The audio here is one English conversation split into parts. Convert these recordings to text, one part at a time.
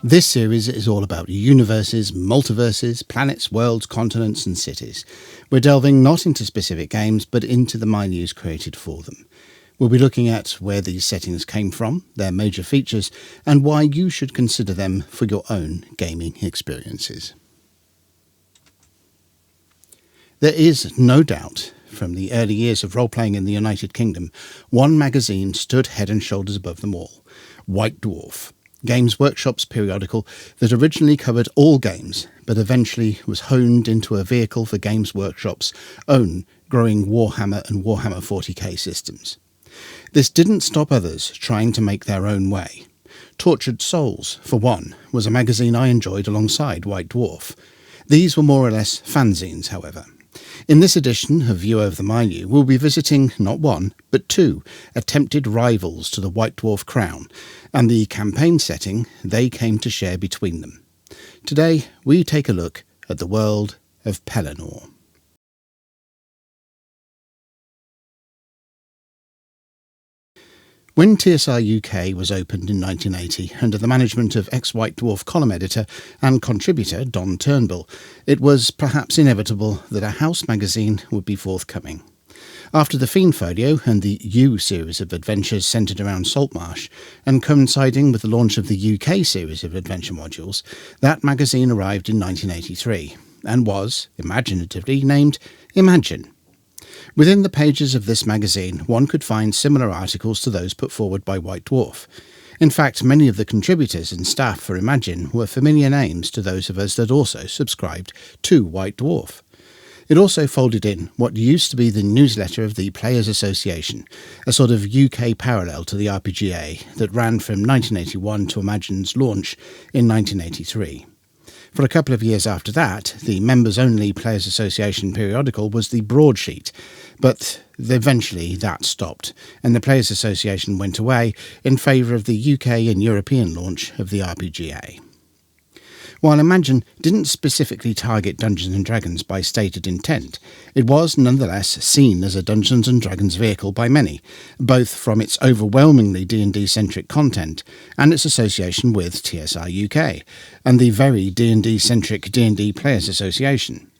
This series is all about universes, multiverses, planets, worlds, continents and cities. We're delving not into specific games, but into the Milieu created for them. We'll be looking at where these settings came from, their major features, and why you should consider them for your own gaming experiences. There is no doubt, from the early years of role-playing in the United Kingdom, one magazine stood head and shoulders above them all: White Dwarf, Games Workshop's periodical that originally covered all games, but eventually was honed into a vehicle for Games Workshop's own growing Warhammer and Warhammer 40k systems. This didn't stop others trying to make their own way. Tortured Souls, for one, was a magazine I enjoyed alongside White Dwarf. These were more or less fanzines, however. In this edition of Viewer of the Milieu, we'll be visiting not one, but two attempted rivals to the White Dwarf crown, and the campaign setting they came to share between them. Today, we take a look at the world of Pelinore. When TSR UK was opened in 1980 under the management of ex-White Dwarf column editor and contributor Don Turnbull, it was perhaps inevitable that a house magazine would be forthcoming. After the Fiend Folio and the U series of adventures centred around Saltmarsh, and coinciding with the launch of the UK series of adventure modules, that magazine arrived in 1983 and was, imaginatively, named Imagine. Within the pages of this magazine, one could find similar articles to those put forward by White Dwarf. In fact, many of the contributors and staff for Imagine were familiar names to those of us that also subscribed to White Dwarf. It also folded in what used to be the newsletter of the Players Association, a sort of UK parallel to the RPGA that ran from 1981 to Imagine's launch in 1983. For a couple of years after that, the members-only Players Association periodical was the Broadsheet, but eventually that stopped, and the Players Association went away in favour of the UK and European launch of the RPGA. While Imagine didn't specifically target Dungeons & Dragons by stated intent, it was nonetheless seen as a Dungeons & Dragons vehicle by many, both from its overwhelmingly D&D-centric content and its association with TSR UK, and the very D&D-centric D&D Players Association.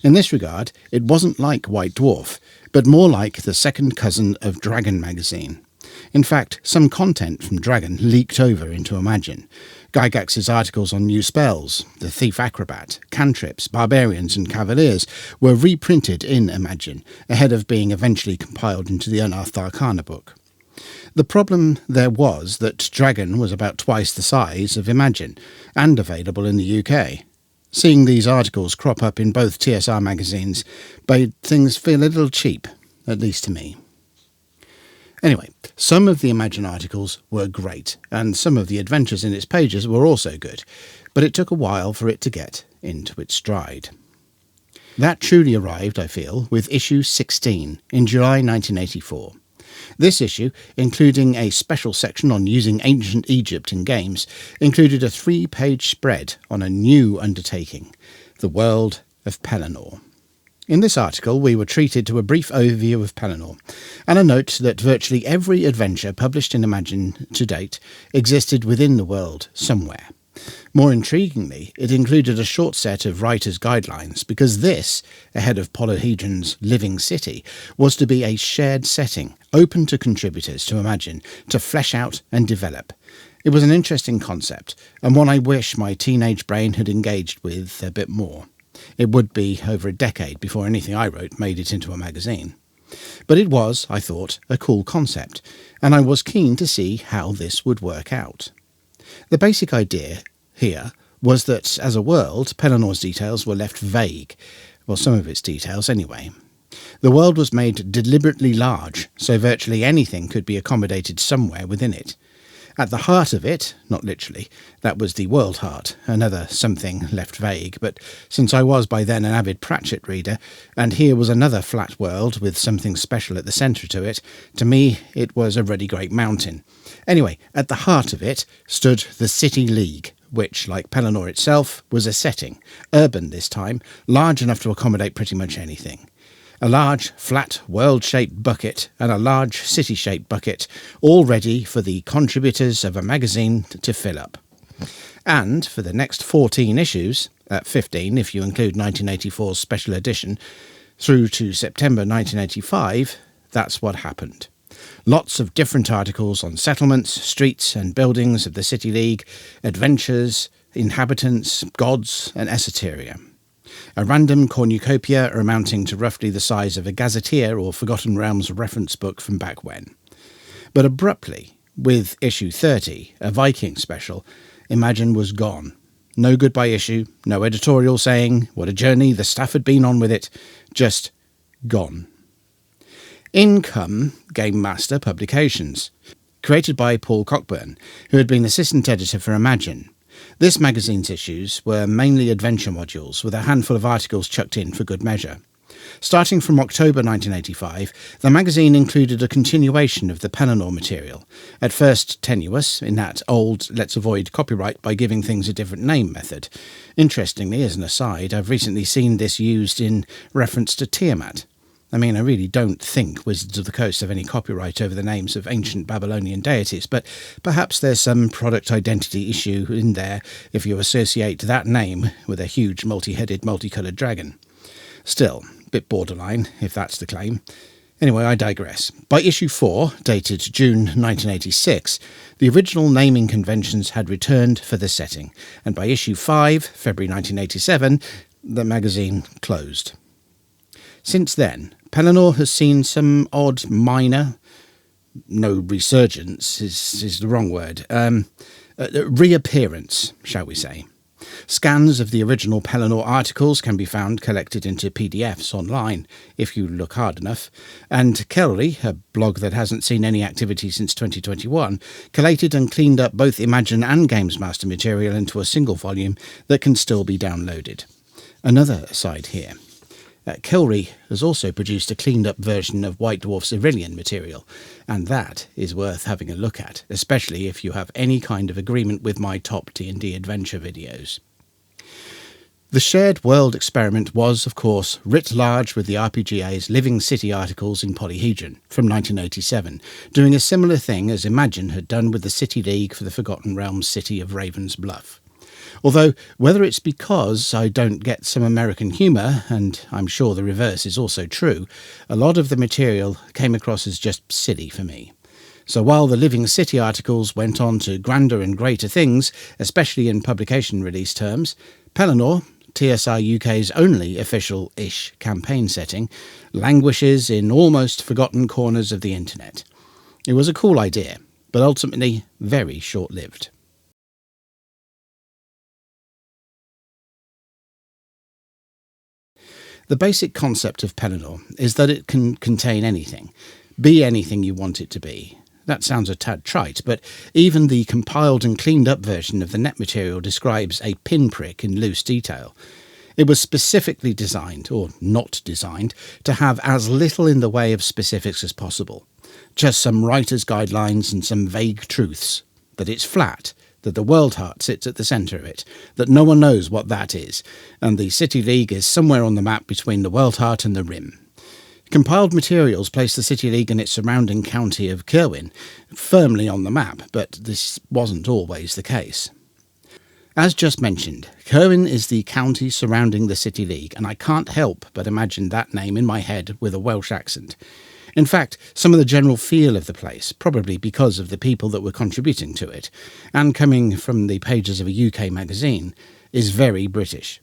In this regard, it wasn't like White Dwarf, but more like the second cousin of Dragon magazine. In fact, some content from Dragon leaked over into Imagine. Gygax's articles on new spells, the Thief Acrobat, cantrips, barbarians and cavaliers were reprinted in Imagine, ahead of being eventually compiled into the Unearthed Arcana book. The problem there was that Dragon was about twice the size of Imagine, and available in the UK. Seeing these articles crop up in both TSR magazines made things feel a little cheap, at least to me. Anyway, some of the Imagine articles were great, and some of the adventures in its pages were also good, but it took a while for it to get into its stride. That truly arrived, I feel, with issue 16 in July 1984. This issue, including a special section on using ancient Egypt in games, included a 3-page spread on a new undertaking, the world of Pelinore. In this article, we were treated to a brief overview of Pelinore, and a note that virtually every adventure published in Imagine to date existed within the world somewhere. More intriguingly, it included a short set of writer's guidelines, because this, ahead of Polyhedron's Living City, was to be a shared setting, open to contributors to Imagine, to flesh out and develop. It was an interesting concept, and one I wish my teenage brain had engaged with a bit more. It would be over a decade before anything I wrote made it into a magazine. But it was, I thought, a cool concept, and I was keen to see how this would work out. The basic idea here was that, as a world, Pelinore's details were left vague. Well, some of its details anyway. The world was made deliberately large, so virtually anything could be accommodated somewhere within it. At the heart of it, not literally, that was the world heart, another something left vague, but since I was by then an avid Pratchett reader, and here was another flat world with something special at the centre to it, to me it was a ruddy great mountain. Anyway, at the heart of it stood the City League, which, like Pelinore itself, was a setting, urban this time, large enough to accommodate pretty much anything. A large, flat, world-shaped bucket and a large city-shaped bucket, all ready for the contributors of a magazine to fill up. And for the next 14 issues, 15 if you include 1984's special edition, through to September 1985, that's what happened. Lots of different articles on settlements, streets and buildings of the City League, adventures, inhabitants, gods and esoteria. A random cornucopia amounting to roughly the size of a gazetteer or Forgotten Realms reference book from back when. But abruptly, with issue 30, a Viking special, Imagine was gone. No goodbye issue, no editorial saying what a journey the staff had been on with it, just gone. In come Game Master Publications, created by Paul Cockburn, who had been assistant editor for Imagine. This magazine's issues were mainly adventure modules, with a handful of articles chucked in for good measure. Starting from October 1985, the magazine included a continuation of the Pelinore material, at first tenuous in that old let's avoid copyright by giving things a different name method. Interestingly, as an aside, I've recently seen this used in reference to Tiamat. I mean, I really don't think Wizards of the Coast have any copyright over the names of ancient Babylonian deities, but perhaps there's some product identity issue in there if you associate that name with a huge multi-headed, multicoloured dragon. Still, bit borderline, if that's the claim. Anyway, I digress. By issue 4, dated June 1986, the original naming conventions had returned for the setting, and by issue 5, February 1987, the magazine closed. Since then, Pelinore has seen some odd minor, no resurgence is the wrong word, reappearance, shall we say. Scans of the original Pelinore articles can be found collected into PDFs online, if you look hard enough, and Kelry, a blog that hasn't seen any activity since 2021, collated and cleaned up both Imagine and Games Master material into a single volume that can still be downloaded. Another aside here. Kelry has also produced a cleaned-up version of White Dwarf's Irillion material, and that is worth having a look at, especially if you have any kind of agreement with my top D&D adventure videos. The shared world experiment was, of course, writ large with the RPGA's Living City articles in Polyhedron from 1987, doing a similar thing as Imagine had done with the City League for the Forgotten Realms city of Raven's Bluff. Although, whether it's because I don't get some American humour, and I'm sure the reverse is also true, a lot of the material came across as just silly for me. So while the Living City articles went on to grander and greater things, especially in publication release terms, Pelinore, TSR UK's only official-ish campaign setting, languishes in almost forgotten corners of the internet. It was a cool idea, but ultimately very short-lived. The basic concept of Pelinore is that it can contain anything, be anything you want it to be. That sounds a tad trite, but even the compiled and cleaned up version of the net material describes a pinprick in loose detail. It was specifically designed, or not designed, to have as little in the way of specifics as possible. Just some writer's guidelines and some vague truths. That it's flat, that the World Heart sits at the centre of it, that no one knows what that is, and the City League is somewhere on the map between the World Heart and the Rim. Compiled materials place the City League and its surrounding county of Kerwin firmly on the map, but this wasn't always the case. As just mentioned, Kerwin is the county surrounding the City League, and I can't help but imagine that name in my head with a Welsh accent. In fact, some of the general feel of the place, probably because of the people that were contributing to it, and coming from the pages of a UK magazine, is very British.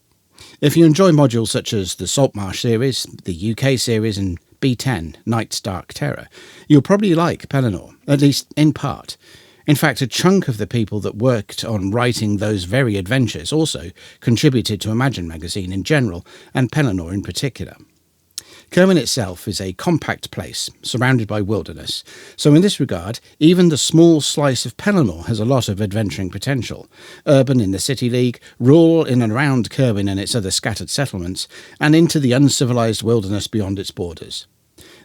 If you enjoy modules such as the Saltmarsh series, the UK series and B10, Night's Dark Terror, you'll probably like Pelinore, at least in part. In fact, a chunk of the people that worked on writing those very adventures also contributed to Imagine magazine in general, and Pelinore in particular. Kerwin itself is a compact place, surrounded by wilderness, so in this regard, even the small slice of Pelinore has a lot of adventuring potential. Urban in the City League, rural in and around Kerwin and its other scattered settlements, and into the uncivilized wilderness beyond its borders.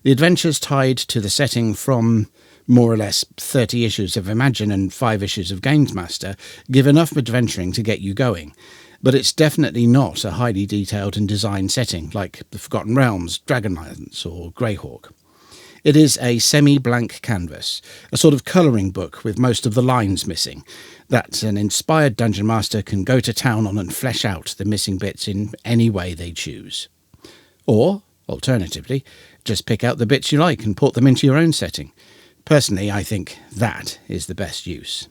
The adventures tied to the setting from more or less 30 issues of Imagine and 5 issues of Games Master give enough adventuring to get you going. But it's definitely not a highly detailed and designed setting like the Forgotten Realms, Dragonlance or Greyhawk. It is a semi-blank canvas, a sort of colouring book with most of the lines missing, that an inspired dungeon master can go to town on and flesh out the missing bits in any way they choose. Or, alternatively, just pick out the bits you like and port them into your own setting. Personally, I think that is the best use.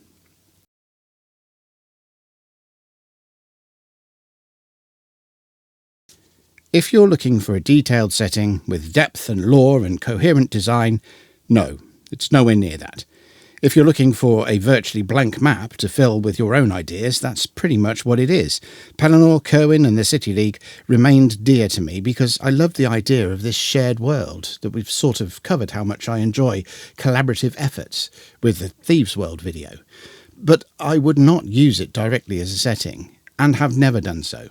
If you're looking for a detailed setting with depth and lore and coherent design, no, it's nowhere near that. If you're looking for a virtually blank map to fill with your own ideas, that's pretty much what it is. Pelinore, Kerwin and the City League remained dear to me because I love the idea of this shared world, that we've sort of covered how much I enjoy collaborative efforts with the Thieves' World video. But I would not use it directly as a setting, and have never done so.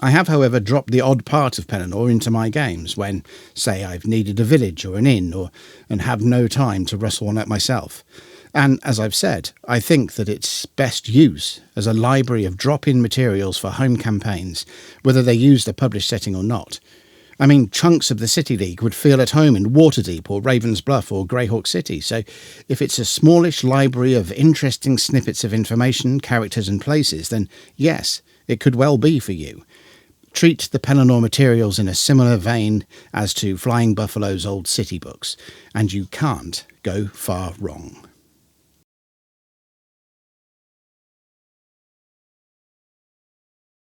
I have, however, dropped the odd part of Pelinore into my games when, say, I've needed a village or an inn and have no time to rustle one up myself. And, as I've said, I think that it's best use as a library of drop-in materials for home campaigns, whether they use the published setting or not. I mean, chunks of the City League would feel at home in Waterdeep or Raven's Bluff or Greyhawk City, so if it's a smallish library of interesting snippets of information, characters and places, then yes, it could well be for you. Treat the Pelinore materials in a similar vein as to Flying Buffalo's old city books, and you can't go far wrong.